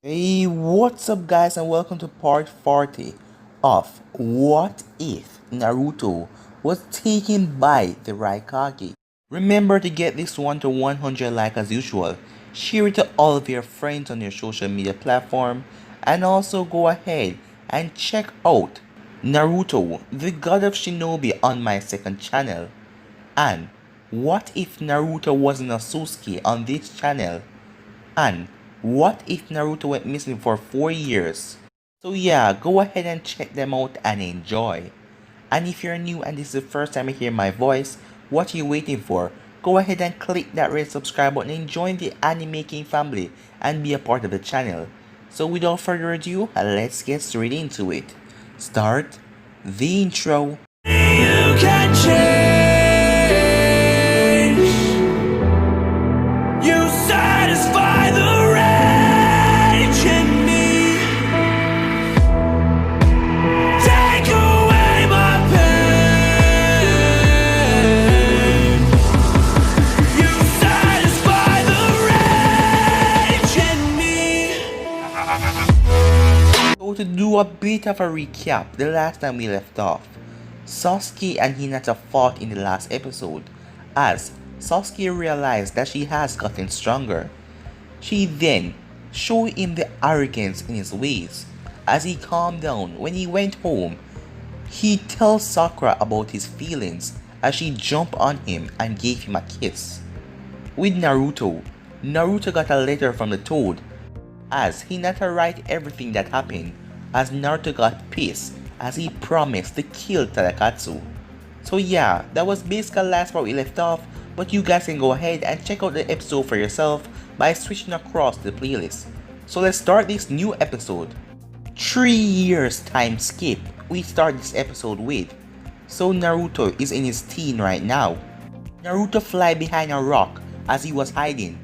Hey, what's up, guys, and welcome to part 40 of What If Naruto Was Taken by the Raikage. Remember to get this one to 100 like as usual, share it to all of your friends on your social media platform, and also go ahead and check out Naruto, the God of Shinobi on my second channel. And what if Naruto wasn't a Sasuke on this channel? And what if Naruto went missing for 4 years? So yeah, go ahead and check them out and enjoy. And if you're new and this is the first time you hear my voice, what are you waiting for? Go ahead and click that red subscribe button and join the Anime King family and be a part of the channel. So without further ado, let's get straight into it. Start the intro. You can change. You satisfy the rage in me. Take away my pain. You satisfy the rage in me. So to do a bit of a recap, the last time we left off, Sasuke and Hinata fought in the last episode, as Sasuke realized that she has gotten stronger. She then showed him the arrogance in his ways. As he calmed down when he went home, he tells Sakura about his feelings as she jumped on him and gave him a kiss. With Naruto, Naruto got a letter from the Toad, as Hinata write everything that happened, as Naruto got pissed as he promised to kill Tadakatsu. So yeah, that was basically the last part we left off, but you guys can go ahead and check out the episode for yourself by switching across the playlist. So let's start this new episode. 3 years time skip we start this episode with. So Naruto is in his teen right now. Naruto fly behind a rock as he was hiding.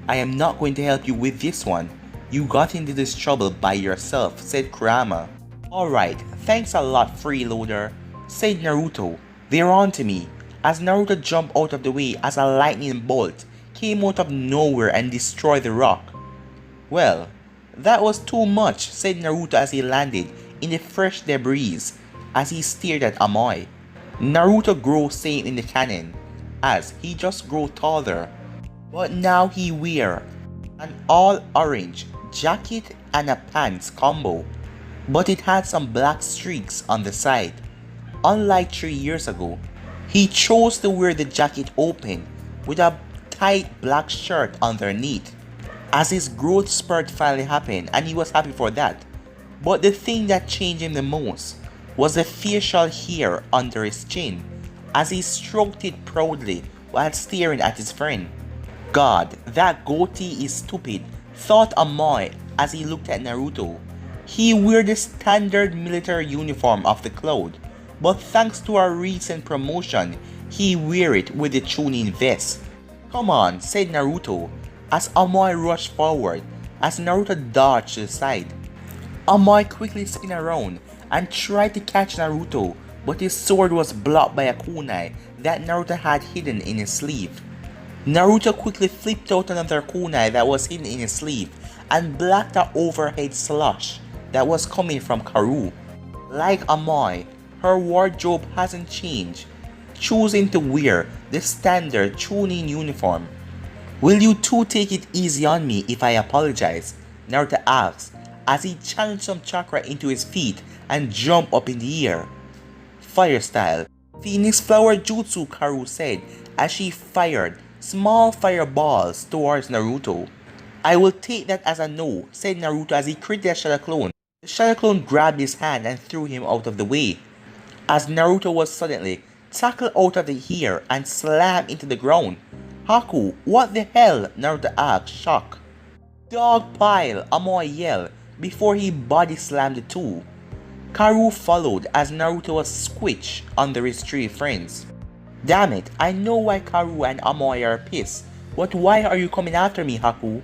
I am not going to help you with this one. You got into this trouble by yourself, said Kurama. Alright, thanks a lot, freeloader, said Naruto. They're on to me, as Naruto jumped out of the way as a lightning bolt came out of nowhere and destroyed the rock. Well, that was too much, said Naruto as he landed in the fresh debris as he stared at Amoy. Naruto grows same in the canon, as he just grew taller. But now he wear an all orange jacket and a pants combo, but it had some black streaks on the side. Unlike 3 years ago, he chose to wear the jacket open with a tight black shirt underneath, as his growth spurt finally happened and he was happy for that. But the thing that changed him the most was the facial hair under his chin, as he stroked it proudly while staring at his friend. God, that goatee is stupid, thought Amoy as he looked at Naruto. He wear the standard military uniform of the Cloud, but thanks to our recent promotion, he wear it with the tuning vest. Come on, said Naruto, as Amoy rushed forward, as Naruto dodged to the side. Amoy quickly spun around and tried to catch Naruto, but his sword was blocked by a kunai that Naruto had hidden in his sleeve. Naruto quickly flipped out another kunai that was hidden in his sleeve and blocked the overhead slush that was coming from Karu. Like Amoy, her wardrobe hasn't changed, choosing to wear the standard tuning uniform. Will you two take it easy on me if I apologize? Naruto asked as he channeled some chakra into his feet and jumped up in the air. Fire style. Phoenix flower jutsu, Karu said as she fired small fireballs towards Naruto. I will take that as a no, said Naruto as he created a shadow clone. The shadow clone grabbed his hand and threw him out of the way, as Naruto was suddenly tackled out of the air and slammed into the ground. Haku, what the hell? Naruto asked, shocked. Dog pile, Amoy yelled before he body slammed the two. Karu followed as Naruto was squished under his three friends. Damn it, I know why Karu and Amoy are pissed, but why are you coming after me, Haku?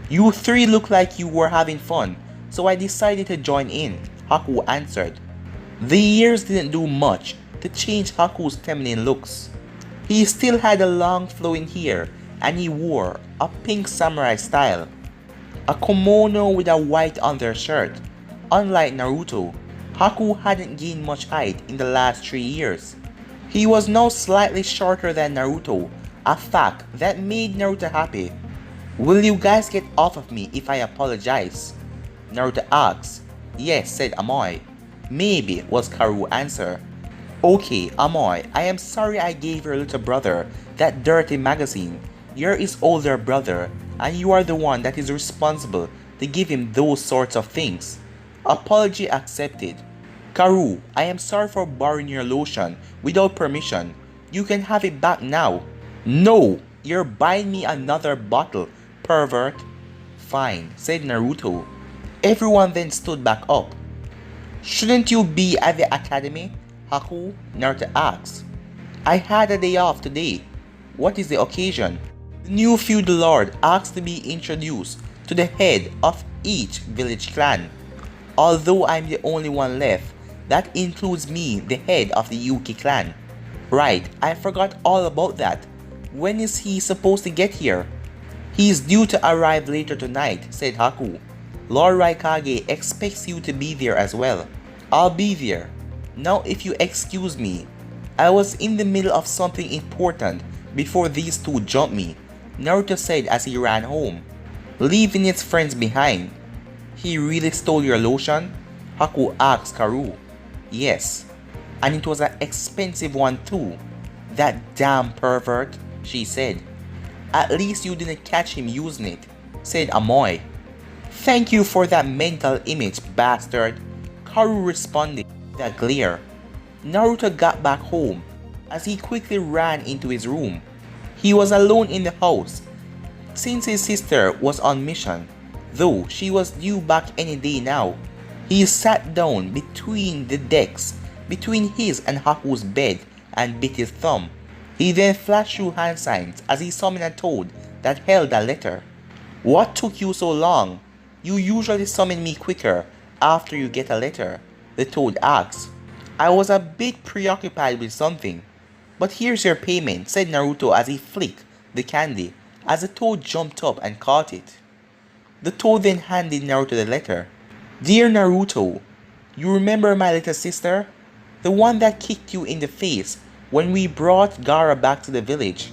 You three look like you were having fun, so I decided to join in, Haku answered. The years didn't do much to change Haku's feminine looks. He still had a long flowing hair and he wore a pink samurai style. a kimono with a white undershirt. Unlike Naruto, Haku hadn't gained much height in the last 3 years. He was now slightly shorter than Naruto, a fact that made Naruto happy. "Will you guys get off of me if I apologize?" Naruto asked. "Yes," said Amoy. "Maybe," was Karu's answer. "Okay, Amoy, I am sorry I gave your little brother that dirty magazine. You're his older brother, and you are the one that is responsible to give him those sorts of things." Apology accepted. "Karu, I am sorry for borrowing your lotion without permission. You can have it back now." "No, you're buying me another bottle, pervert." "Fine," said Naruto. Everyone then stood back up. "Shouldn't you be at the academy, Haku?" Naruto asked. "I had a day off today. What is the occasion?" The new feudal lord asked to be introduced to the head of each village clan. "Although I'm the only one left, that includes me, the head of the Yuki clan." "Right, I forgot all about that. When is he supposed to get here?" "He's due to arrive later tonight," said Haku. "Lord Raikage expects you to be there as well." "I'll be there. Now if you excuse me, I was in the middle of something important before these two jumped me," Naruto said as he ran home, leaving his friends behind. "He really stole your lotion?" Haku asked Karu. "Yes, and it was an expensive one too. That damn pervert," she said. "At least you didn't catch him using it," said Amoy. "Thank you for that mental image, bastard," Karu responded with a glare. Naruto got back home as he quickly ran into his room. He was alone in the house since his sister was on mission, though she was due back any day now. He sat down between the decks, between his and Haku's bed, and bit his thumb. He then flashed through hand signs as he summoned a toad that held a letter. "What took you so long? You usually summon me quicker after you get a letter," the toad asked. "I was a bit preoccupied with something. But here's your payment," said Naruto as he flicked the candy, as the toad jumped up and caught it. The toad then handed Naruto the letter. "Dear Naruto, you remember my little sister? The one that kicked you in the face when we brought Gaara back to the village?"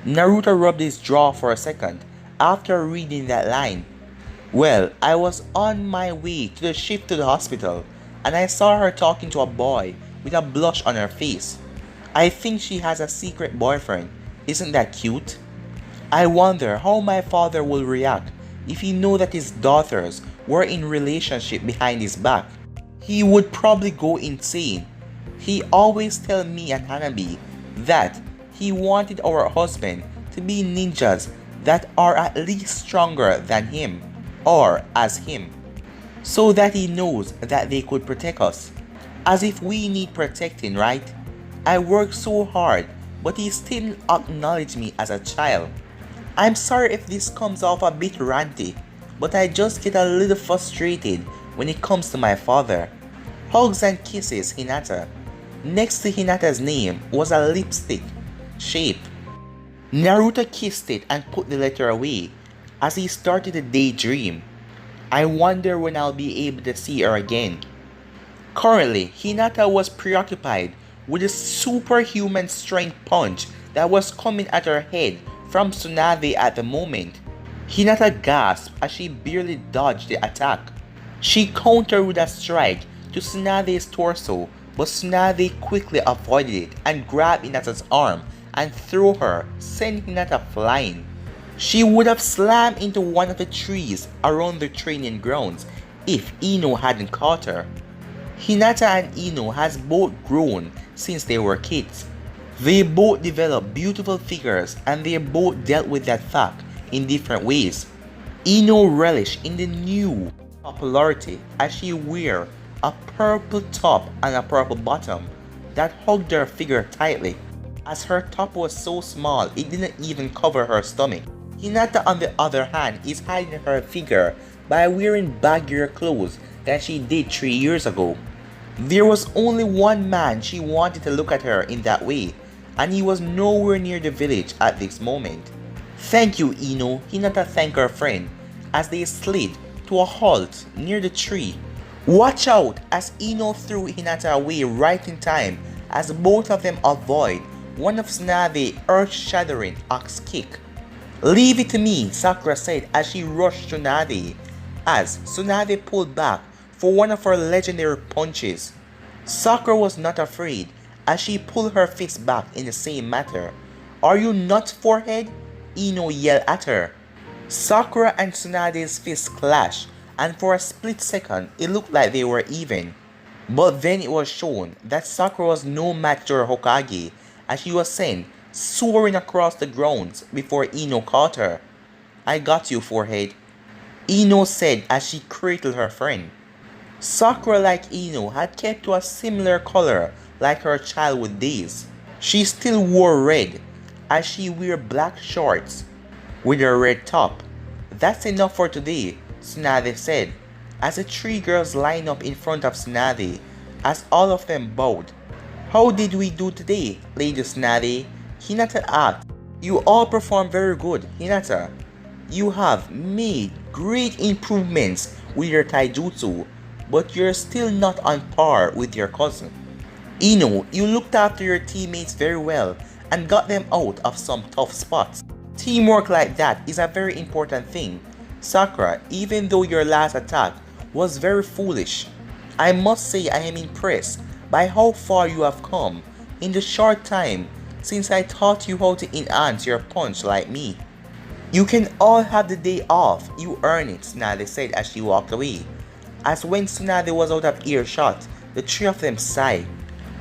Naruto rubbed his jaw for a second after reading that line. "Well, I was on my way to the shift to the hospital, and I saw her talking to a boy with a blush on her face. I think she has a secret boyfriend. Isn't that cute? I wonder how my father will react if he knew that his daughters were in relationship behind his back. He would probably go insane. He always tell me and Hanabi that he wanted our husband to be ninjas that are at least stronger than him, or as him, so that he knows that they could protect us. As if we need protecting, right? I work so hard, but he still acknowledged me as a child. I'm sorry if this comes off a bit ranty, but I just get a little frustrated when it comes to my father. Hugs and kisses, Hinata." Next to Hinata's name was a lipstick shape. Naruto kissed it and put the letter away as he started to daydream. "I wonder when I'll be able to see her again." Currently, Hinata was preoccupied with a superhuman strength punch that was coming at her head from Tsunade at the moment. Hinata gasped as she barely dodged the attack. She countered with a strike to Tsunade's torso, but Tsunade quickly avoided it and grabbed Hinata's arm and threw her, sending Hinata flying. She would have slammed into one of the trees around the training grounds if Ino hadn't caught her. Hinata and Ino has both grown since they were kids. They both developed beautiful figures and they both dealt with that fact in different ways. Ino relished in the new popularity as she wore a purple top and a purple bottom that hugged her figure tightly, as her top was so small it didn't even cover her stomach. Hinata, on the other hand, is hiding her figure by wearing baggier clothes than she did 3 years ago. There was only one man she wanted to look at her in that way, and he was nowhere near the village at this moment. "Thank you, Ino," Hinata thanked her friend, as they slid to a halt near the tree. Watch out as Ino threw Hinata away right in time as both of them avoid one of Tsunade's earth-shattering axe kick. Leave it to me, Sakura said as she rushed Tsunade as Tsunade pulled back for one of her legendary punches. Sakura was not afraid as she pulled her fist back in the same manner. Are you nuts, forehead? Ino yelled at her. Sakura and Tsunade's fists clashed, and for a split second it looked like they were even. But then it was shown that Sakura was no match to her Hokage as she was sent soaring across the grounds before Ino caught her. I got you, forehead, Ino said as she cradled her friend. Sakura, like Ino, had kept to a similar color like her childhood days. She still wore red as she wore black shorts with her red top. That's enough for today, Tsunade said as the three girls lined up in front of Tsunade as all of them bowed. How did we do today, Lady Tsunade? Hinata asked. You all performed very good, Hinata. You have made great improvements with your taijutsu, but you're still not on par with your cousin. Ino, you looked after your teammates very well and got them out of some tough spots. Teamwork like that is a very important thing. Sakura, even though your last attack was very foolish, I must say I am impressed by how far you have come in the short time since I taught you how to enhance your punch like me. You can all have the day off, you earn it, Tsunade said as she walked away. As when Tsunade was out of earshot, the three of them sighed.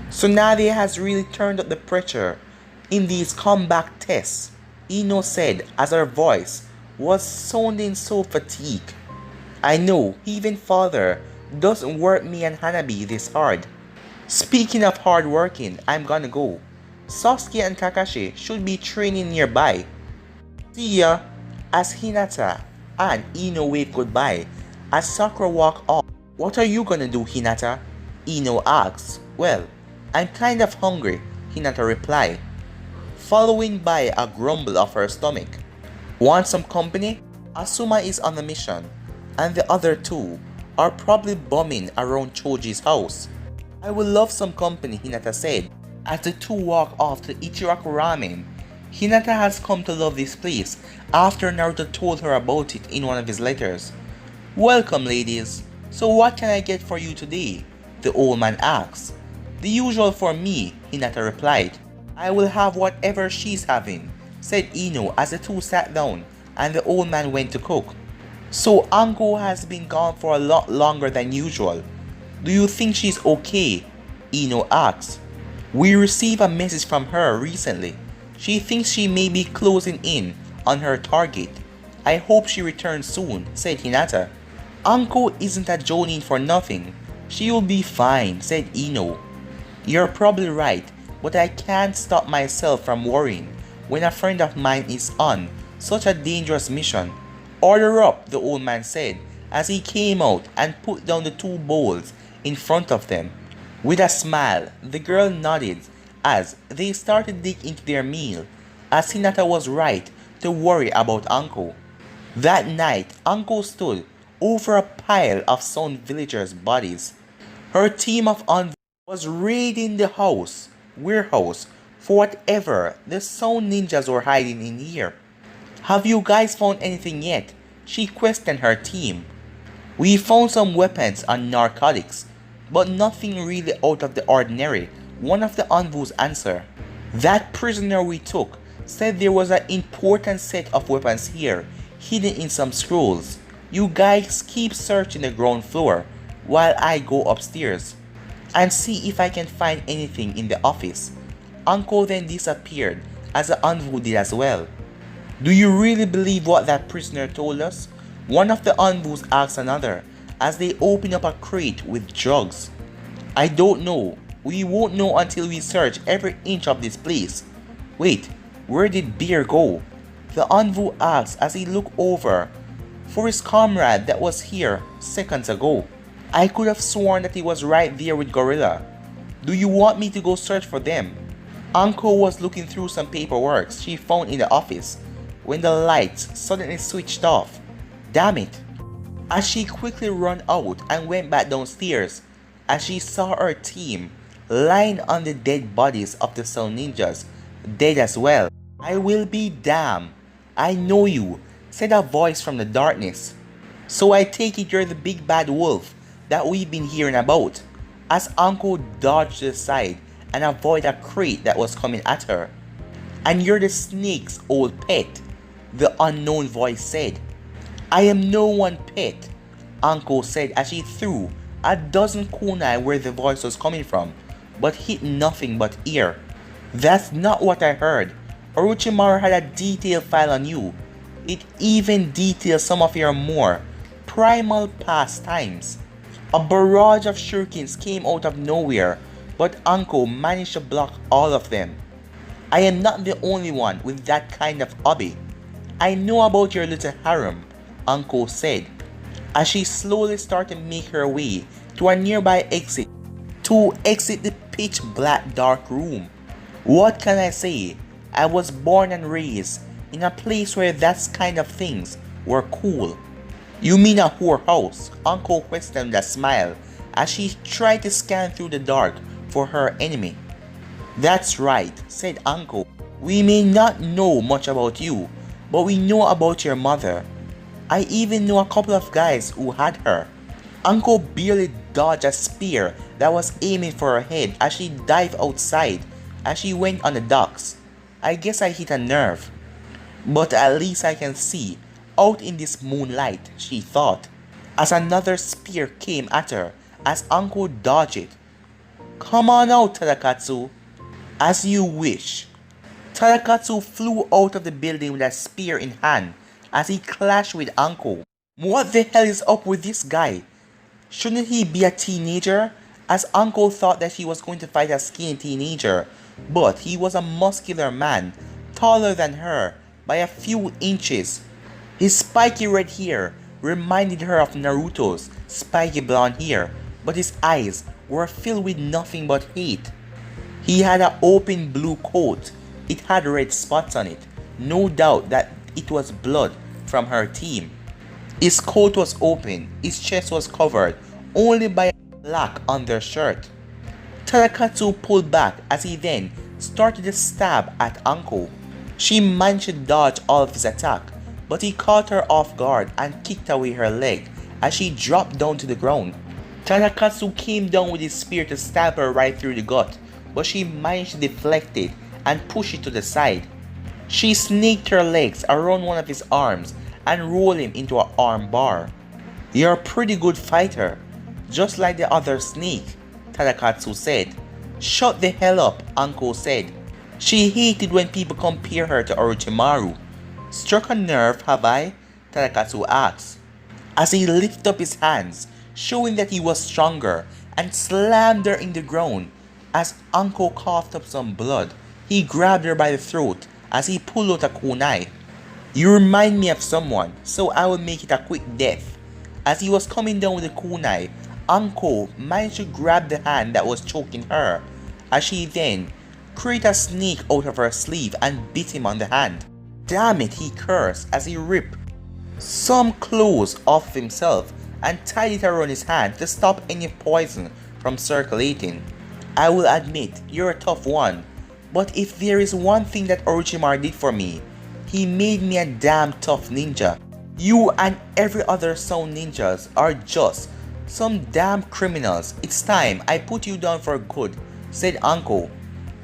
Tsunade has really turned up the pressure in these comeback tests, Ino said as her voice was sounding so fatigued. I know, even father doesn't work me and Hanabi this hard. Speaking of hard working, I'm gonna go. Sasuke and Kakashi should be training nearby. See ya, as Hinata and Ino waved goodbye as Sakura walked off. What are you gonna do, Hinata? Ino asked. Well, I'm kind of hungry, Hinata replied, following by a grumble of her stomach. Want some company? Asuma is on a mission, and the other two are probably bumming around Choji's house. I would love some company, Hinata said, as the two walk off to Ichiraku Ramen. Hinata has come to love this place after Naruto told her about it in one of his letters. Welcome, ladies. So what can I get for you today? The old man asked. The usual for me, Hinata replied. I will have whatever she's having, said Ino as the two sat down and the old man went to cook. So Anko has been gone for a lot longer than usual. Do you think she's okay? Ino asked. We received a message from her recently. She thinks she may be closing in on her target. I hope she returns soon, said Hinata. Anko isn't a jonin for nothing. She'll be fine, said Ino. You're probably right, but I can't stop myself from worrying when a friend of mine is on such a dangerous mission. Order up, the old man said as he came out and put down the two bowls in front of them. With a smile, the girl nodded as they started digging into their meal, as Hinata was right to worry about Anko. That night, Anko stood over a pile of Sound villagers' bodies. Her team of envoys was raiding the warehouse for whatever the Sound ninjas were hiding in here. Have you guys found anything yet? She questioned her team. We found some weapons and narcotics, but nothing really out of the ordinary, one of the envoys answered. That prisoner we took said there was an important set of weapons here, hidden in some scrolls. You guys keep searching the ground floor while I go upstairs and see if I can find anything in the office. Anko then disappeared as the envoy did as well. Do you really believe what that prisoner told us? One of the envoys asked another as they opened up a crate with drugs. I don't know. We won't know until we search every inch of this place. Wait, where did Beer go? The envoy asked as he looked over for his comrade that was here seconds ago. I could have sworn that he was right there with Gorilla. Do you want me to go search for them? Anko was looking through some paperwork she found in the office when the lights suddenly switched off. Damn it! As she quickly ran out and went back downstairs, as she saw her team lying on the dead bodies of the Sound Ninjas, dead as well. I will be damned. I know you, said a voice from the darkness. So I take it you're the big bad wolf that we've been hearing about. As Anko dodged to the side and avoided a crate that was coming at her. And you're the snake's old pet, the unknown voice said. I am no one pet, Anko said as she threw a dozen kunai where the voice was coming from, but hit nothing but ear. That's not what I heard. Orochimaru had a detailed file on you. It even details some of your more primal pastimes. A barrage of shurikens came out of nowhere, but Anko managed to block all of them. I am not the only one with that kind of hobby. I know about your little harem, Anko said, as she slowly started to make her way to a nearby exit to exit the pitch black dark room. What can I say? I was born and raised in a place where that kind of things were cool. You mean a whorehouse? Anko questioned with a smile as she tried to scan through the dark for her enemy. That's right, said Anko. We may not know much about you, but we know about your mother. I even know a couple of guys who had her. Anko barely dodged a spear that was aiming for her head as she dived outside as she went on the docks. I guess I hit a nerve. But at least I can see out in this moonlight, she thought, as another spear came at her as Anko dodged it. Come on out, Tadakatsu. As you wish. Tadakatsu flew out of the building with a spear in hand as he clashed with Anko. What the hell is up with this guy? Shouldn't he be a teenager? As Anko thought that he was going to fight a skinny teenager, but he was a muscular man, taller than her by a few inches. His spiky red hair reminded her of Naruto's spiky blonde hair, but his eyes were filled with nothing but hate. He had an open blue coat. It had red spots on it. No doubt that it was blood from her team. His coat was open. His chest was covered only by a black undershirt. Tadakatsu pulled back as he then started to stab at Anko. She managed to dodge all of his attack, but he caught her off guard and kicked away her leg as she dropped down to the ground. Tadakatsu came down with his spear to stab her right through the gut, but she managed to deflect it and push it to the side. She snaked her legs around one of his arms and rolled him into an arm bar. You're a pretty good fighter, just like the other snake, Tadakatsu said. Shut the hell up, Anko said. She hated when people compare her to Orochimaru. Struck a nerve, have I? Tadakatsu asked, as he lifted up his hands, showing that he was stronger, and slammed her in the ground. As Anko coughed up some blood, he grabbed her by the throat as he pulled out a kunai. You remind me of someone, so I will make it a quick death. As he was coming down with the kunai, Anko managed to grab the hand that was choking her, as she then created a snake out of her sleeve and bit him on the hand. Damn it, he cursed as he ripped some clothes off himself and tied it around his hand to stop any poison from circulating. I will admit, you're a tough one, but if there is one thing that Orochimaru did for me, he made me a damn tough ninja. You and every other Sound ninjas are just some damn criminals. It's time I put you down for good, said Anko.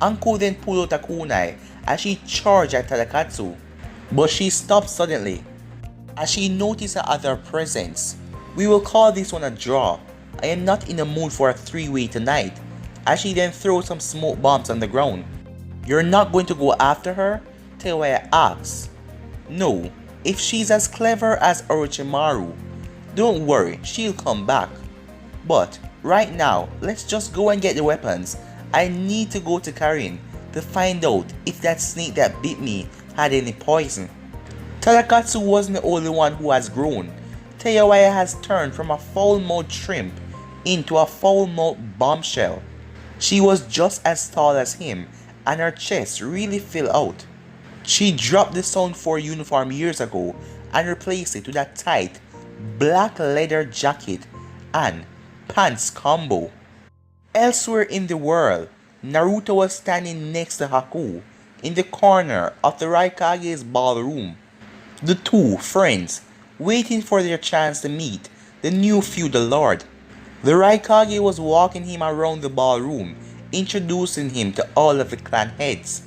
Anko then pulled out a kunai as she charged at Tadakatsu, but she stopped suddenly as she noticed her other presence. We will call this one a draw. I am not in the mood for a three-way tonight, as she then threw some smoke bombs on the ground. You're not going to go after her? Teiwaya asks. No, if she's as clever as Orochimaru, don't worry, she'll come back. But right now, let's just go and get the weapons. I need to go to Karin to find out if that snake that bit me had any poison. Tadakatsu wasn't the only one who has grown. Teiwaya has turned from a foul-mouthed shrimp into a foul-mouthed bombshell. She was just as tall as him, and her chest really filled out. She dropped the Sound 4 uniform years ago and replace it with a tight black leather jacket and pants combo. Elsewhere in the world, Naruto was standing next to Haku in the corner of the Raikage's ballroom. The two friends waiting for their chance to meet the new feudal lord. The Raikage was walking him around the ballroom, introducing him to all of the clan heads.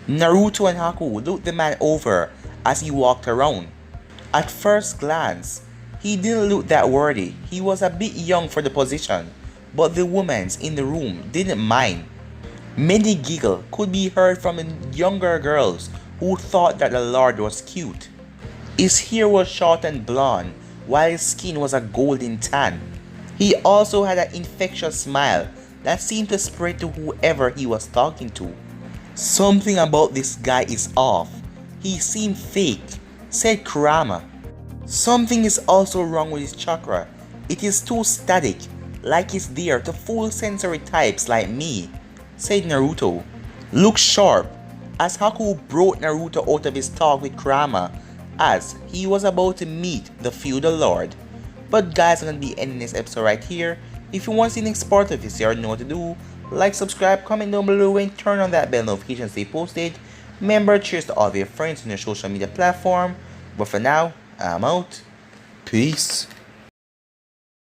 Naruto and Haku looked the man over as he walked around. At first glance, he didn't look that worthy. He was a bit young for the position, but the women in the room didn't mind. Many giggle could be heard from the younger girls who thought that the lord was cute. His hair was short and blonde, while his skin was a golden tan. He also had an infectious smile that seemed to spread to whoever he was talking to. Something about this guy is off. He seemed fake, said Kurama. Something is also wrong with his chakra. It is too static, like it's there to fool sensory types like me, said Naruto. Look sharp, as Haku brought Naruto out of his talk with Kurama as he was about to meet the feudal lord. But guys, I'm gonna be ending this episode right here. If you want to see the next part of this, you already know what to do. Like, subscribe, comment down below, and turn on that bell notification to stay posted. Remember, cheers to all of your friends on your social media platform. But for now, I'm out. Peace.